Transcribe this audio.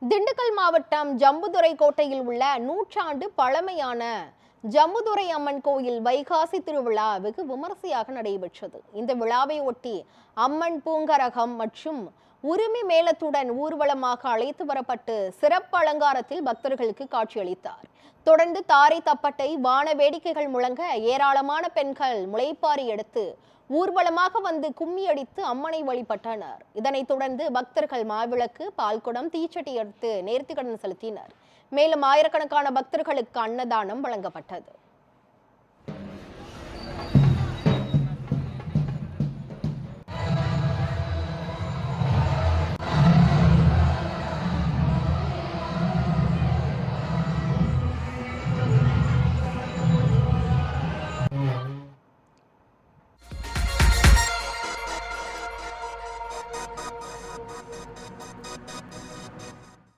திண்டுக்கல் மாவட்டம் ஜம்புதுரை கோட்டையில் உள்ள நூற்றாண்டு பழமையான ஜம்புதுரை அம்மன் கோயில் வைகாசி திருவிழா வெகு விமரிசையாக நடைபெற்றது. இந்த விழாவை ஒட்டி அம்மன் பூங்கரகம் மற்றும் உரிமை மேளத்துடன் ஊர்வலமாக அழைத்து வரப்பட்டு சிறப்பு அலங்காரத்தில் பக்தர்களுக்கு காட்சியளித்தார். தொடர்ந்து தாரை தப்பட்டை வான வேடிக்கைகள் முழங்க ஏராளமான பெண்கள் முளைப்பாரி எடுத்து ஊர்வலமாக வந்து கும்மி அடித்து அம்மனை வழிபட்டனர். இதனைத் தொடர்ந்து பக்தர்கள் மாவிளக்கு, பால்குடம், தீச்சட்டி எடுத்து நேர்த்திக்கடன் செலுத்தினர். மேலும் ஆயிரக்கணக்கான பக்தர்களுக்கு அன்னதானம் வழங்கப்பட்டது.